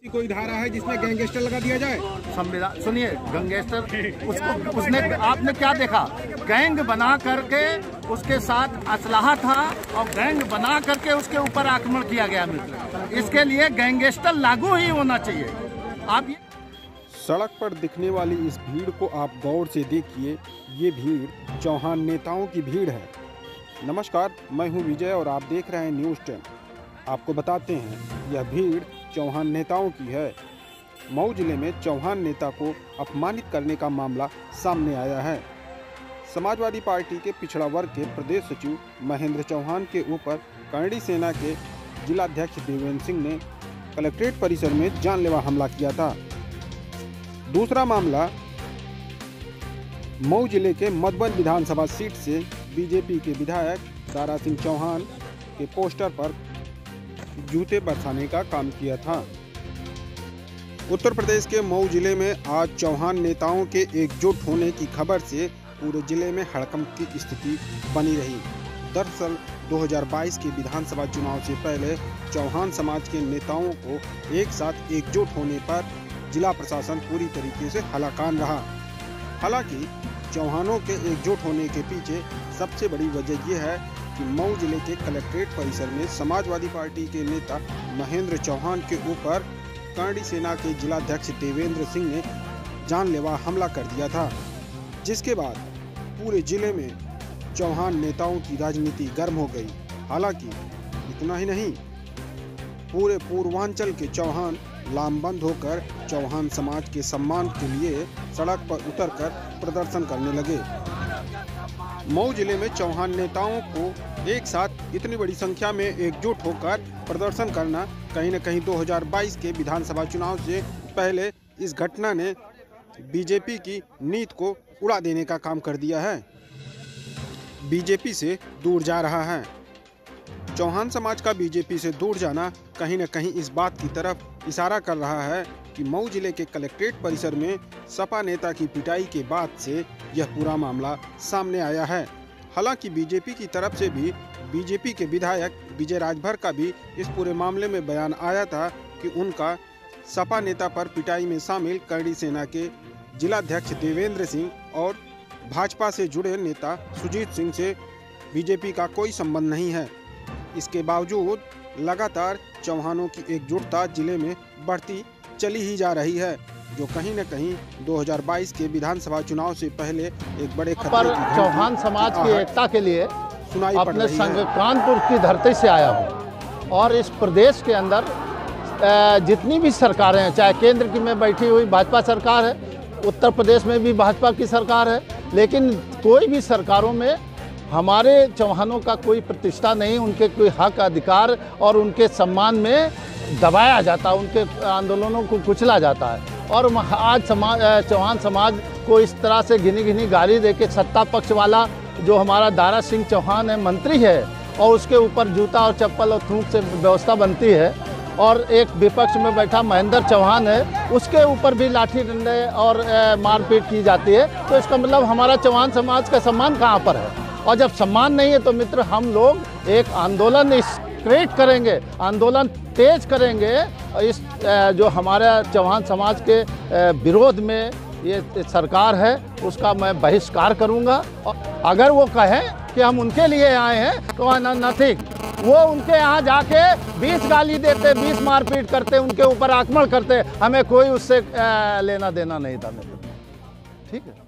कोई धारा है जिसमें गैंगस्टर लगा दिया जाए? संविधान सुनिए, गैंगस्टर उसने आपने क्या देखा? गैंग बना करके उसके साथ असलाहा था और गैंग बना करके उसके ऊपर आक्रमण किया गया मित्र। इसके लिए गैंगस्टर लागू ही होना चाहिए। आप सड़क पर दिखने वाली इस भीड़ को आप गौर से देखिए। ये भीड़ चौहान नेताओं की भीड़ है। नमस्कार, मैं हूं विजय और आप देख रहे हैं न्यूज़ 10। आपको बताते हैं, यह भीड़ चौहान नेताओं की है। मऊ जिले में चौहान नेता को अपमानित करने का मामला सामने आया है। समाजवादी पार्टी के पिछड़ा वर्ग के प्रदेश सचिव महेंद्र चौहान के ऊपर करणी सेना के जिलाध्यक्ष देवेंद्र सिंह ने कलेक्ट्रेट परिसर में जानलेवा हमला किया था। दूसरा मामला मऊ जिले के मधुबन विधानसभा सीट से बीजेपी के विधायक दारा सिंह चौहान के पोस्टर पर जूते बरसाने का काम किया था। उत्तर प्रदेश के मऊ जिले में आज चौहान नेताओं के एकजुट होने की खबर से पूरे जिले में हड़कंप की स्थिति बनी रही। दरअसल 2022 के विधानसभा चुनाव से पहले चौहान समाज के नेताओं को एक साथ एकजुट होने पर जिला प्रशासन पूरी तरीके से हलाकान रहा। हालांकि चौहानों के एकजुट होने के पीछे सबसे बड़ी वजह यह है कि मऊ जिले के कलेक्ट्रेट परिसर में समाजवादी पार्टी के नेता महेंद्र चौहान के ऊपर करणी सेना के जिलाध्यक्ष देवेंद्र सिंह ने जानलेवा हमला कर दिया था, जिसके बाद पूरे जिले में चौहान नेताओं की राजनीति गर्म हो गई। हालांकि इतना ही नहीं, पूरे पूर्वांचल के चौहान लामबंद होकर चौहान समाज के सम्मान के लिए सड़क पर उतरकर प्रदर्शन करने लगे। मऊ जिले में चौहान नेताओं को एक साथ इतनी बड़ी संख्या में एकजुट होकर प्रदर्शन करना कहीं न कहीं 2022 के विधानसभा चुनाव से पहले इस घटना ने बीजेपी की नीति को उड़ा देने का काम कर दिया है। बीजेपी से दूर जा रहा है। चौहान समाज का बीजेपी से दूर जाना कहीं न कहीं इस बात की तरफ इशारा कर रहा है कि मऊ जिले के कलेक्ट्रेट परिसर में सपा नेता की पिटाई के बाद से यह पूरा मामला सामने आया है। हालांकि बीजेपी की तरफ से भी बीजेपी के विधायक विजय राजभर का भी इस पूरे मामले में बयान आया था कि उनका सपा नेता पर पिटाई में शामिल करणी सेना के जिलाध्यक्ष देवेंद्र सिंह और भाजपा से जुड़े नेता सुजीत सिंह से बीजेपी का कोई संबंध नहीं है। इसके बावजूद लगातार चौहानों की एकजुटता जिले में बढ़ती चली ही जा रही है, जो कहीं न कहीं 2022 के विधानसभा चुनाव से पहले एक बड़े खतरे की चौहान समाज की एकता के लिए सुनाई पड़ अपने रही है। कानपुर की धरती से आया हूँ और इस प्रदेश के अंदर जितनी भी सरकारें हैं, चाहे केंद्र की में बैठी हुई भाजपा सरकार है, उत्तर प्रदेश में भी भाजपा की सरकार है, लेकिन कोई भी सरकारों में हमारे चौहानों का कोई प्रतिष्ठा नहीं, उनके कोई हक अधिकार और उनके सम्मान में दबाया जाता है, उनके आंदोलनों को कुचला जाता है। और आज चौहान समाज को इस तरह से घिनी घिनी गाली देके सत्ता पक्ष वाला जो हमारा दारा सिंह चौहान है, मंत्री है, और उसके ऊपर जूता और चप्पल और थूक से व्यवस्था बनती है, और एक विपक्ष में बैठा महेंद्र चौहान है, उसके ऊपर भी लाठी डंडे और मारपीट की जाती है। तो इसका मतलब हमारा चौहान समाज का सम्मान कहाँ पर है? और जब सम्मान नहीं है तो मित्र, हम लोग एक आंदोलन क्रिएट करेंगे, आंदोलन तेज करेंगे। इस जो हमारे चौहान समाज के विरोध में ये सरकार है उसका मैं बहिष्कार करूंगा। और अगर वो कहें कि हम उनके लिए आए हैं तो नथिंग, वो उनके यहाँ जाके 20 गाली देते, 20 मारपीट करते, उनके ऊपर आक्रमण करते, हमें कोई उससे लेना देना नहीं था मित्र। ठीक है।